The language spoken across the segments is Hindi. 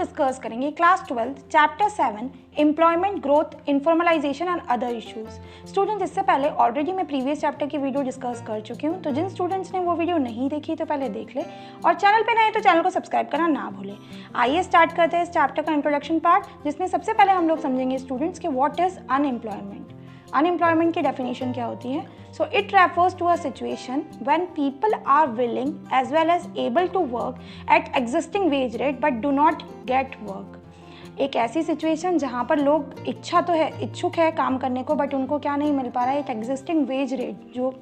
डिस्कस करेंगे class 12 chapter 7 employment growth informalisation and other issues. Students, इससे पहले ऑलरेडी मैं प्रीवियस चैप्टर की वीडियो डिस्कस कर चुकी हूँ, तो जिन स्टूडेंट्स ने वो वीडियो नहीं देखी तो पहले देख ले, और चैनल पे नए तो चैनल को सब्सक्राइब करना ना भूलें। आइए स्टार्ट करते हैं इस चैप्टर का इंट्रोडक्शन पार्ट, जिसमें सबसे पहले हम लोग समझेंगे स्टूडेंट्स कि व्हाट इज अनएम्प्लॉयमेंट। अनएम्प्लॉयमेंट की डेफिनेशन क्या होती है? So it refers to a situation when people are willing as well as able to work at existing wage rate but do not get work. एक ऐसी सिचुएशन जहाँ पर लोग इच्छुक है काम करने को, बट उनको क्या नहीं मिल पा रहा है, एक एग्जिस्टिंग वेज रेट जो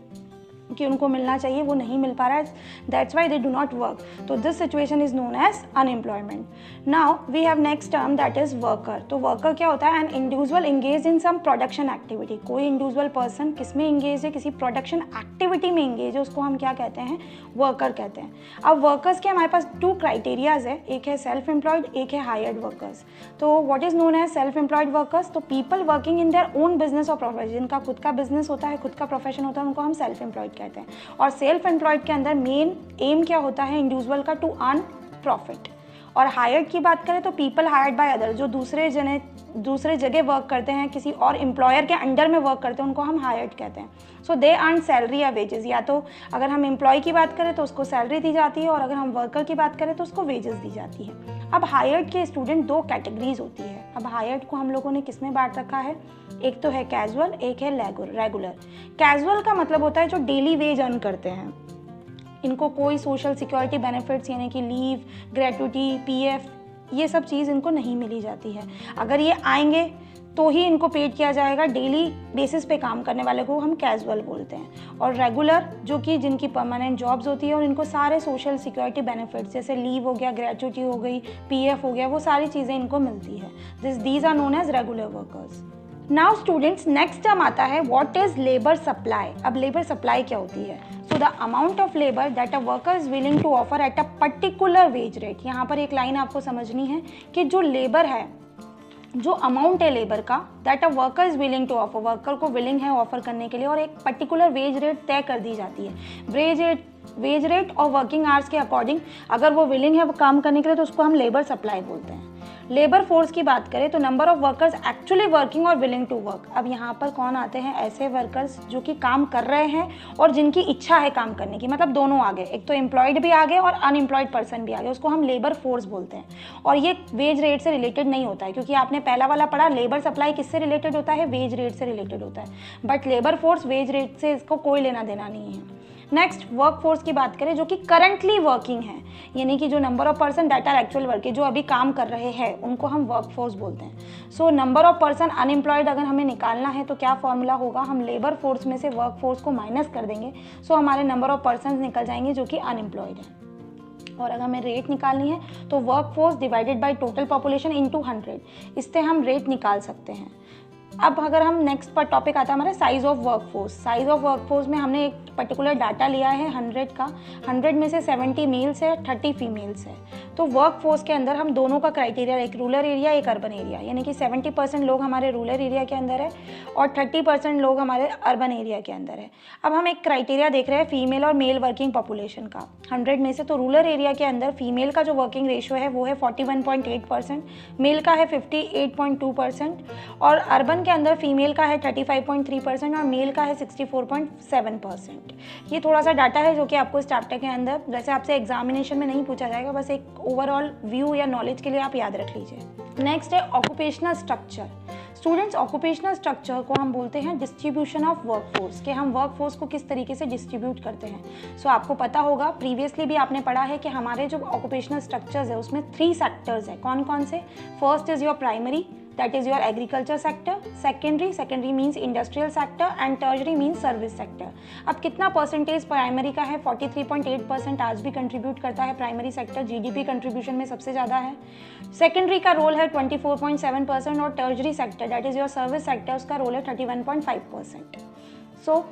कि उनको मिलना चाहिए वो नहीं मिल पा रहा है, that's why they do not work. तो this situation is known as unemployment. Now we have next term that is worker. तो वर्कर क्या होता है? An individual engage in some production activity. कोई इंडिविजुअल पर्सन किस में इंगेज है? किसी प्रोडक्शन एक्टिविटी में इंगेज है, उसको हम क्या कहते हैं? वर्कर कहते हैं। अब वर्कर्स के हमारे पास टू क्राइटेरियाज है, एक है सेल्फ एम्प्लॉयड, एक है हायर्ड वर्कर्स। तो what is known as self employed workers? तो people working in their own business और प्रोफेशन, जिनका खुद का बिजनेस होता है, खुद का प्रोफेशन होता है, उनको हम सेल्फ एम्प्लॉयड कहते हैं। और सेल्फ एम्प्लॉयड के अंदर मेन एम क्या होता है इंडिविजुअल का? To earn profit. और हायर्ड की बात करें तो पीपल हायर्ड बाय अदर, जो दूसरे जगह वर्क करते हैं, किसी और एम्प्लॉयर के अंडर में वर्क करते हैं, उनको हम हायर्ड कहते हैं। सो दे अर्न सैलरी या वेजेस। या तो अगर हम एम्प्लॉय की बात करें तो उसको सैलरी दी जाती है, और अगर हम वर्कर की बात करें तो उसको वेजेस दी जाती है। अब हायर्ड के स्टूडेंट दो कैटेगरीज होती है। अब हायर्ड को हम लोगों ने किस में बांट रखा है? एक तो है कैजुअल, एक है रेगुलर। कैजुअल का मतलब होता है जो डेली वेज अर्न करते हैं, इनको कोई सोशल सिक्योरिटी बेनिफिट्स यानी कि लीव, ग्रेट्युटी, पीएफ, ये सब चीज़ इनको नहीं मिली जाती है। अगर ये आएंगे तो ही इनको पेड किया जाएगा। डेली बेसिस पे काम करने वाले को हम कैजुअल बोलते हैं। और रेगुलर जो कि जिनकी परमानेंट जॉब्स होती है और इनको सारे सोशल सिक्योरिटी बेनिफिट्स जैसे लीव हो गया, ग्रेट्युटी हो गई, पीएफ हो गया, वो सारी चीज़ें इनको मिलती है। These are known as regular workers. Now students, next term आता है व्हाट इज लेबर सप्लाई। अब लेबर सप्लाई क्या होती है? So the amount of labour that a worker is willing to offer at a particular wage rate. यहाँ पर एक लाइन आपको समझनी है कि जो लेबर है, जो अमाउंट है लेबर का, that a worker is willing to offer, worker को विलिंग है ऑफर करने के लिए, और एक पर्टिकुलर वेज रेट तय कर दी जाती है। वेज रेट और वर्किंग आवर्स के अकॉर्डिंग अगर वो विलिंग है वो काम करने के लिए, तो उसको हम लेबर सप्लाई बोलते हैं। लेबर फोर्स की बात करें तो number of workers actually working और विलिंग टू वर्क। अब यहाँ पर कौन आते हैं? ऐसे वर्कर्स जो कि काम कर रहे हैं और जिनकी इच्छा है काम करने की, मतलब दोनों आ गए, एक तो एम्प्लॉयड भी आ गए और अनएम्प्लॉयड पर्सन भी आ गए, उसको हम लेबर फोर्स बोलते हैं। और ये वेज रेट से रिलेटेड नहीं होता है, क्योंकि आपने पहला वाला पढ़ा लेबर सप्लाई किससे रिलेटेड होता है? वेज रेट से रिलेटेड होता है, but labour force wage rate से इसको कोई लेना देना नहीं है। नेक्स्ट वर्क फोर्स की बात करें जो कि करंटली वर्किंग है, यानी कि जो number of person that are actual working, जो अभी काम कर रहे हैं, उनको हम वर्क फोर्स बोलते हैं। So number of person unemployed अगर हमें निकालना है तो क्या फॉर्मूला होगा? हम लेबर फोर्स में से वर्क फोर्स को माइनस कर देंगे, सो हमारे नंबर ऑफ पर्सन निकल जाएंगे जो कि अनएम्प्लॉयड है। और अगर हमें रेट निकालनी है तो work force divided by total population into 100, इससे हम रेट निकाल सकते हैं। अब अगर हम नेक्स्ट पर टॉपिक आता है हमारा size of workforce. Size of workforce में हमने एक पर्टिकुलर डाटा लिया है 100 का, 100 में से 70 मेल्स है, 30 फीमेल्स है। तो वर्कफोर्स के अंदर हम दोनों का क्राइटेरिया, एक रूरल एरिया एक अर्बन एरिया, यानी कि 70% लोग हमारे रूरल एरिया के अंदर है और 30% लोग हमारे अर्बन एरिया के अंदर है। अब हम एक क्राइटेरिया देख रहे हैं फीमेल और मेल वर्किंग पॉपुलेशन का 100 में से। तो रूरल एरिया के अंदर फीमेल का जो वर्किंग रेशियो है वो है 41.8%, मेल का है 58.2% और अर्बन के अंदर फीमेल का है 35.3% और मेल का है 64.7%। ये थोड़ा सा डाटा है जो कि आपको इस चैप्टर के अंदर, वैसे आपसे एग्जामिनेशन में नहीं पूछा जाएगा, बस एक ओवरऑल व्यू या नॉलेज के लिए आप याद रख लीजिए। नेक्स्ट है occupational structure. Students, occupational structure को हम बोलते हैं डिस्ट्रीब्यूशन ऑफ वर्कफोर्स, कि हम वर्कफोर्स को किस तरीके से डिस्ट्रीब्यूट करते हैं। सो आपको पता होगा, प्रीवियसली भी आपने पढ़ा है कि हमारे जो ऑक्यूपेशनल स्ट्रक्चर्स है उसमें 3 सेक्टर्स है। कौन कौन से? First is your primary, that is your agriculture sector, secondary means industrial sector and tertiary means service sector। अब कितना परसेंटेज प्राइमरी का है? 43.8% आज भी कंट्रीब्यूट करता है प्राइमरी सेक्टर, जीडीपी कंट्रीब्यूशन में सबसे ज़्यादा है। सेकेंडरी का रोल है 24.7% और tertiary sector that is your service sector, उसका रोल है 31.5%। So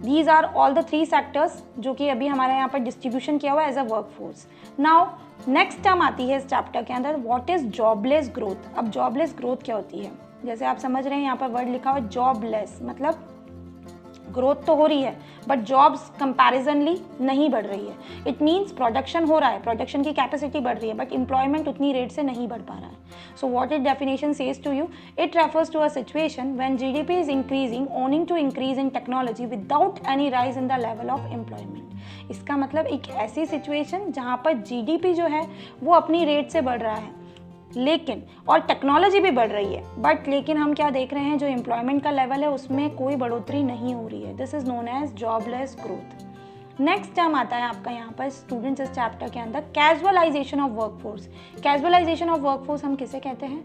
these are all the 3 sectors जो कि अभी हमारे यहाँ पर डिस्ट्रीब्यूशन किया हुआ है as a work force. Now next term आती है इस चैप्टर के अंदर व्हाट इज जॉबलेस ग्रोथ। अब जॉबलेस ग्रोथ क्या होती है? जैसे आप समझ रहे हैं यहाँ पर वर्ड लिखा हुआ है जॉबलेस, मतलब ग्रोथ तो हो रही है बट जॉब्स कंपैरिजनली नहीं बढ़ रही है। इट मीन्स प्रोडक्शन हो रहा है, प्रोडक्शन की कैपेसिटी बढ़ रही है बट एम्प्लॉयमेंट उतनी रेट से नहीं बढ़ पा रहा है। So what it definition says to you, it refers to a situation when GDP is increasing owing to increase in technology without any rise in the level of employment. इसका मतलब एक ऐसी सिचुएशन जहाँ पर जीडीपी जो है वो अपनी रेट से बढ़ रहा है लेकिन और टेक्नोलॉजी भी बढ़ रही है बट लेकिन हम क्या देख रहे हैं, जो एम्प्लॉयमेंट का लेवल है उसमें कोई बढ़ोतरी नहीं हो रही है। This is known as jobless growth. Next term आता है आपका यहाँ पर स्टूडेंट्स इस चैप्टर के अंदर casualisation of workforce. Casualisation of workforce हम किसे कहते हैं?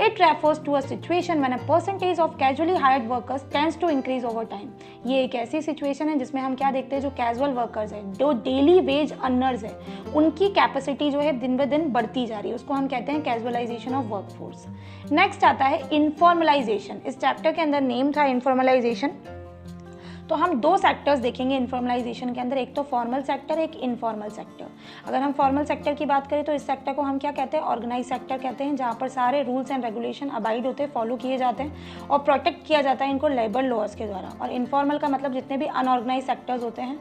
It refers to a situation when a percentage of casually hired workers tends to increase over time. ये एक ऐसी सिचुएशन है जिसमें हम क्या देखते हैं, जो कैजुअल वर्कर्स हैं, जो डेली वेज अर्नर्स हैं, उनकी कैपेसिटी जो है दिन ब दिन बढ़ती जा रही है, उसको हम कहते हैं कैजुअलाइजेशन ऑफ वर्कफोर्स। नेक्स्ट आता है इनफॉर्मलाइजेशन। इस चैप्टर के अंदर नेम था इनफॉर्मलाइजेशन। तो हम दो सेक्टर्स देखेंगे इनफॉर्मलाइजेशन के अंदर, एक तो फॉर्मल सेक्टर, एक इनफॉर्मल सेक्टर। अगर हम फॉर्मल सेक्टर की बात करें तो इस सेक्टर को हम क्या कहते हैं? ऑर्गेनाइज सेक्टर कहते हैं, जहाँ पर सारे रूल्स एंड रेगुलेशन अबाइड होते हैं, फॉलो किए जाते हैं और प्रोटेक्ट किया जाता है इनको लेबर लॉज के द्वारा। और इनफॉर्मल का मतलब जितने भी अनऑर्गेनाइज सेक्टर्स होते हैं,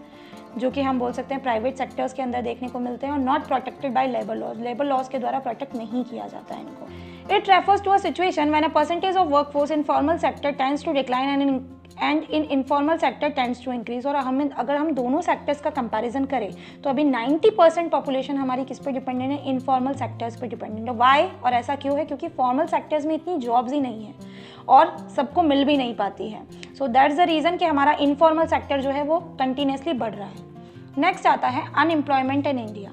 जो कि हम बोल सकते हैं प्राइवेट सेक्टर्स के अंदर देखने को मिलते हैं और not protected by labour laws के द्वारा प्रोटेक्ट नहीं किया जाता है इनको। It refers to a situation when a percentage of workforce in formal sector tends to decline and in informal sector tends to increase. और अगर हम दोनों सेक्टर्स का कंपैरिजन करें तो अभी 90% पॉपुलेशन हमारी किस पे डिपेंडेंट है? इनफॉर्मल सेक्टर्स पे डिपेंडेंट है। वाई? और ऐसा क्यों है? क्योंकि फॉर्मल सेक्टर्स में इतनी जॉब्स ही नहीं है और सबको मिल भी नहीं पाती है। सो दैट्स द रीज़न कि हमारा इनफॉर्मल सेक्टर जो है वो कंटिन्यूसली बढ़ रहा है। नेक्स्ट आता है unemployment in India.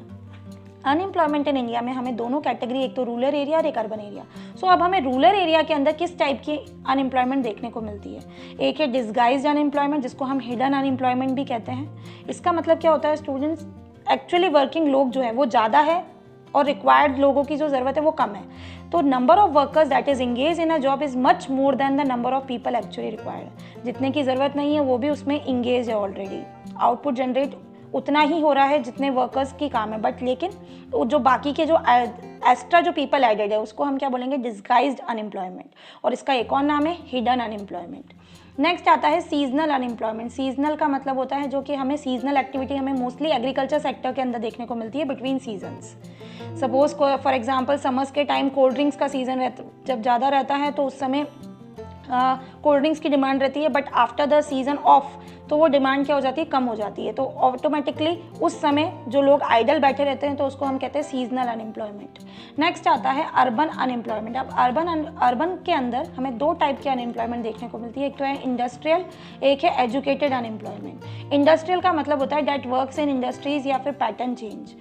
Unemployment in India में हमें दोनों कैटेगरी, एक तो रूरल एरिया और एक अर्बन एरिया। सो अब हमें रूरल एरिया के अंदर किस टाइप की अनएम्प्लॉयमेंट देखने को मिलती है? एक है डिस्गाइज्ड अनएम्प्लॉयमेंट, जिसको हम हिडन अनएम्प्लॉयमेंट भी कहते हैं। इसका मतलब क्या होता है स्टूडेंट्स, एक्चुअली वर्किंग लोग जो है वो ज़्यादा है और रिक्वायर्ड लोगों की जो ज़रूरत है वो कम है। तो number of workers that is engage in a job is much more than the number of people actually required. जितने की ज़रूरत नहीं है वो भी उसमें इंगेज है ऑलरेडी। आउटपुट जनरेट उतना ही हो रहा है जितने वर्कर्स की काम है, बट लेकिन जो बाकी के जो एक्स्ट्रा जो पीपल एडेड है उसको हम क्या बोलेंगे? Disguised unemployment. और इसका एक और नाम है हिडन अनएम्प्लॉयमेंट। नेक्स्ट आता है सीजनल अनएम्प्लॉयमेंट। सीजनल का मतलब होता है जो कि हमें सीजनल एक्टिविटी हमें मोस्टली एग्रीकल्चर सेक्टर के अंदर देखने को मिलती है बिटवीन सीजन्स। सपोज को फॉर एग्जांपल समर्स के टाइम कोल्ड ड्रिंक्स का सीज़न जब ज़्यादा रहता है तो उस समय कोल्ड ड्रिंक्स की डिमांड रहती है, but after the season off तो वो डिमांड क्या हो जाती है? कम हो जाती है। तो ऑटोमेटिकली उस समय जो लोग आइडल बैठे रहते हैं तो उसको हम कहते हैं सीजनल अनएम्प्लॉयमेंट। नेक्स्ट आता है अर्बन अनएम्प्लॉयमेंट। अब अर्बन के अंदर हमें दो टाइप की अनएम्प्लॉयमेंट देखने को मिलती है, एक तो है इंडस्ट्रियल, एक है एजुकेटेड अनएम्प्लॉयमेंट। इंडस्ट्रियल का मतलब होता है डेट वर्क्स इन इंडस्ट्रीज या फिर पैटर्न चेंज।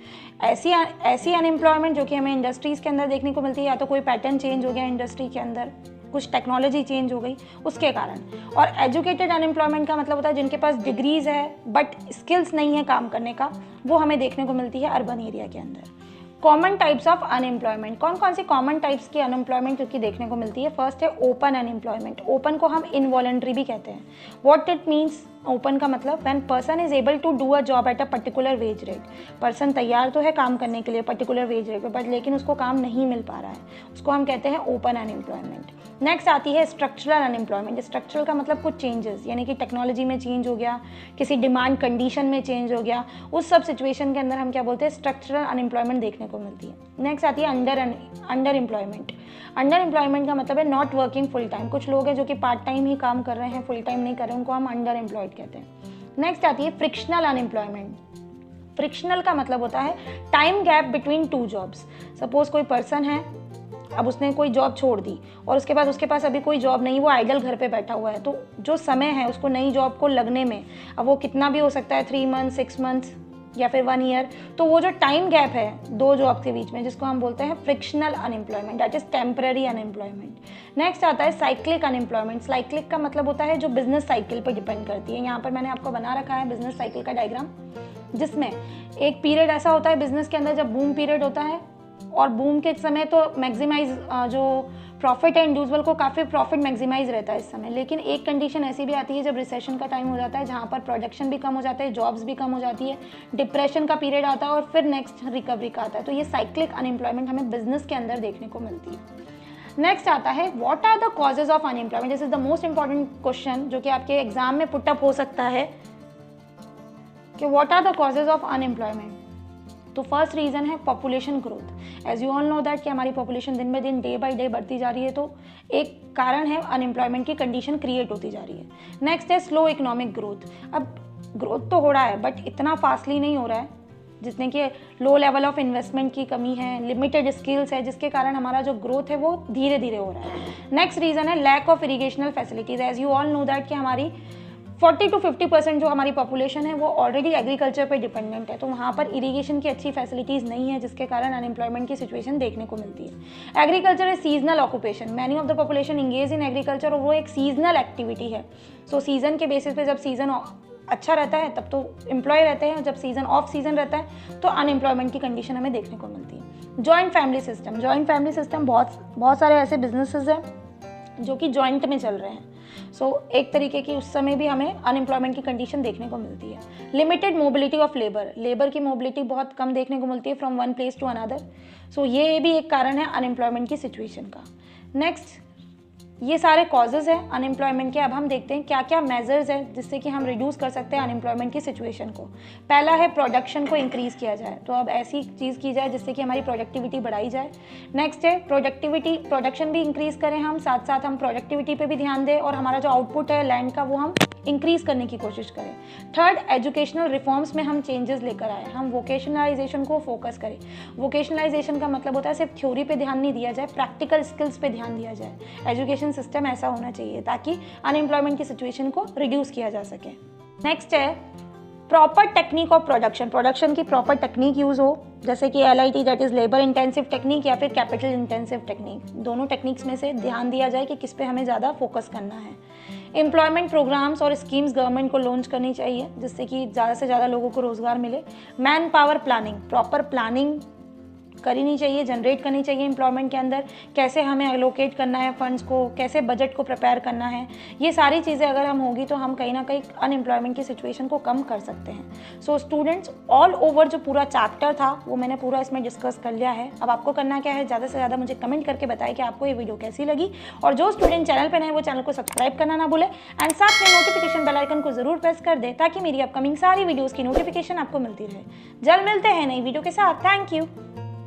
ऐसी अनएम्प्लॉयमेंट जो कि हमें इंडस्ट्रीज़ के अंदर देखने को मिलती है, या तो कोई पैटर्न चेंज हो गया इंडस्ट्री के अंदर, कुछ टेक्नोलॉजी चेंज हो गई उसके कारण। और एजुकेटेड अनएम्प्लॉयमेंट का मतलब होता है जिनके पास डिग्रीज है बट स्किल्स नहीं है काम करने का, वो हमें देखने को मिलती है अर्बन एरिया के अंदर। Common types of unemployment. कौन कौन सी कॉमन टाइप्स की अनएम्प्लॉयमेंट जो कि देखने को मिलती है? फर्स्ट है ओपन अनएम्प्लॉयमेंट। ओपन को हम इनवॉलंटरी भी कहते हैं। What it means? ओपन का मतलब when person is able to do a job at a particular wage rate. Person तैयार तो है काम करने के लिए पर्टिकुलर वेज रेट पे, बट लेकिन उसको काम नहीं मिल पा रहा है, उसको हम कहते हैं ओपन अनएम्प्लॉयमेंट। नेक्स्ट आती है स्ट्रक्चरल अनएम्प्लॉयमेंट। स्ट्रक्चरल का मतलब कुछ चेंजेस, यानी कि टेक्नोलॉजी में चेंज हो गया, किसी डिमांड कंडीशन में चेंज हो गया, उस सब सिचुएशन के अंदर हम क्या बोलते हैं? स्ट्रक्चरल अनएम्प्लॉयमेंट देखने को मिलती है। नेक्स्ट आती है अंडर एम्प्लॉयमेंट। अंडर एम्प्लॉयमेंट का मतलब है नॉट वर्किंग फुल टाइम। कुछ लोग हैं जो कि पार्ट टाइम ही काम कर रहे हैं, फुल टाइम नहीं कर रहे हैं, उनको हम अंडर एम्प्लॉयड कहते हैं। नेक्स्ट आती है फ्रिक्शनल अनएम्प्लॉयमेंट। फ्रिक्शनल का मतलब होता है time gap between two jobs. Suppose कोई पर्सन है, अब उसने कोई जॉब छोड़ दी और उसके बाद उसके पास अभी कोई जॉब नहीं, वो आइडल घर पे बैठा हुआ है, तो जो समय है उसको नई जॉब को लगने में, अब वो कितना भी हो सकता है 3 मंथ्स 6 मंथ्स या फिर 1 ईयर, तो वो जो टाइम गैप है दो जॉब के बीच में, जिसको हम बोलते हैं frictional unemployment, that is temporary unemployment. Next आता है साइक्लिक अनएम्प्लॉयमेंट। साइक्लिक का मतलब होता है जो बिजनेस साइकिल पर डिपेंड करती है। यहाँ पर मैंने आपको बना रखा है बिजनेस साइकिल का डायग्राम, जिसमें एक पीरियड ऐसा होता है बिजनेस के अंदर जब बूम पीरियड होता है, और बूम के समय तो मैक्सिमाइज जो प्रॉफिट है इंडिविजुअल को काफ़ी प्रॉफिट मैक्सिमाइज रहता है इस समय। लेकिन एक कंडीशन ऐसी भी आती है जब रिसेशन का टाइम हो जाता है, जहाँ पर प्रोडक्शन भी कम हो जाता है, जॉब्स भी कम हो जाती है, डिप्रेशन का पीरियड आता है और फिर नेक्स्ट रिकवरी का आता है। तो ये साइक्लिक अनएम्प्लॉयमेंट हमें बिजनेस के अंदर देखने को मिलती है। नेक्स्ट आता है what are the causes of unemployment. This is the most important question जो कि आपके एग्जाम में पुटअप हो सकता है कि what are the causes of unemployment. तो फर्स्ट रीजन है population growth. As you all know that कि हमारी पॉपुलेशन दिन ब दिन डे बाय डे बढ़ती जा रही है, तो एक कारण है अनएम्प्लॉयमेंट की कंडीशन क्रिएट होती जा रही है। नेक्स्ट है स्लो इकोनॉमिक ग्रोथ। अब ग्रोथ तो हो रहा है बट इतना फास्टली नहीं हो रहा है जितने कि लो लेवल ऑफ इन्वेस्टमेंट की कमी है, लिमिटेड स्किल्स है, जिसके कारण हमारा जो ग्रोथ है वो धीरे धीरे हो रहा है। नेक्स्ट रीजन है lack of irrigational facilities. As you all know that कि हमारी 40 to 50% जो हमारी पॉपुलेशन है वो ऑलरेडी एग्रीकल्चर पे डिपेंडेंट है, तो वहाँ पर इरिगेशन की अच्छी फैसिलिटीज़ नहीं है, जिसके कारण अनएम्प्लॉयमेंट की सिचुएशन देखने को मिलती है। Agriculture is seasonal occupation. Many of the population engage in agriculture और वो एक सीजनल एक्टिविटी है। सो सीजन के बेसिस पे जब सीजन अच्छा रहता है तब तो एम्प्लॉय रहते हैं, और जब सीजन ऑफ सीजन रहता है तो अनएम्प्लॉयमेंट की कंडीशन हमें देखने को मिलती है। Joint family system. Joint family system बहुत सारे ऐसे बिजनेसेस हैं जो कि जॉइंट में चल रहे हैं। एक तरीके की उस समय भी हमें अनएम्प्लॉयमेंट की कंडीशन देखने को मिलती है। लिमिटेड मोबिलिटी ऑफ लेबर की मोबिलिटी बहुत कम देखने को मिलती है from one place to another. ये भी एक कारण है अनएम्प्लॉयमेंट की सिचुएशन का। नेक्स्ट, ये सारे कॉजेज हैं अनएम्प्लॉयमेंट के। अब हम देखते हैं क्या क्या मेजर्स हैं जिससे कि हम रिड्यूस कर सकते हैं अनएम्प्लॉयमेंट की सिचुएशन को। पहला है प्रोडक्शन को इंक्रीज़ किया जाए, तो अब ऐसी चीज़ की जाए जिससे कि हमारी प्रोडक्टिविटी बढ़ाई जाए। नेक्स्ट है प्रोडक्शन भी इंक्रीज़ करें हम, साथ साथ हम प्रोडक्टिविटी पे भी ध्यान दें और हमारा जो आउटपुट है लैंड का वो हम इंक्रीज़ करने की कोशिश करें। थर्ड, एजुकेशनल रिफॉर्म्स में हम चेंजेस लेकर आए, हम वोकेशनलाइजेशन को फोकस करें। वोकेशनलाइजेशन का मतलब होता है सिर्फ थ्योरी पे ध्यान नहीं दिया जाए, प्रैक्टिकल स्किल्स पे ध्यान दिया जाए। एजुकेशन सिस्टम ऐसा होना चाहिए ताकि अनएम्प्लॉयमेंट की सिचुएशन को रिड्यूस किया जा सके। नेक्स्ट है प्रॉपर टेक्निक ऑफ प्रोडक्शन की प्रॉपर टेक्निक यूज़ हो, जैसे कि LIT that is labour intensive technique या फिर कैपिटल इंटेंसिव टेक्निक। दोनों टेक्निक्स में से ध्यान दिया जाए कि किस पे हमें ज़्यादा फोकस करना है। एम्प्लॉयमेंट प्रोग्राम्स और स्कीम्स गवर्नमेंट को लॉन्च करनी चाहिए जिससे कि ज़्यादा से ज़्यादा लोगों को रोज़गार मिले। Man power planning, proper planning करनी चाहिए, जनरेट करनी चाहिए एम्प्लॉयमेंट के अंदर, कैसे हमें एलोकेट करना है फंड्स को, कैसे बजट को प्रिपेयर करना है। ये सारी चीज़ें अगर हम होगी तो हम कहीं ना कहीं अनएम्प्लॉयमेंट की सिचुएशन को कम कर सकते हैं। सो स्टूडेंट्स, ऑल ओवर जो पूरा चैप्टर था वो मैंने पूरा इसमें डिस्कस कर लिया है। अब आपको करना क्या है, ज़्यादा से ज़्यादा मुझे कमेंट करके बताएं कि आपको ये वीडियो कैसी लगी, और जो स्टूडेंट चैनल पर नए वो चैनल को सब्सक्राइब करना ना भूले एंड साथ में नोटिफिकेशन बेल आइकन को जरूर प्रेस कर दे ताकि मेरी अपकमिंग सारी वीडियोज़ की नोटिफिकेशन आपको मिलती रहे। जल्द मिलते हैं नई वीडियो के साथ। Thank you.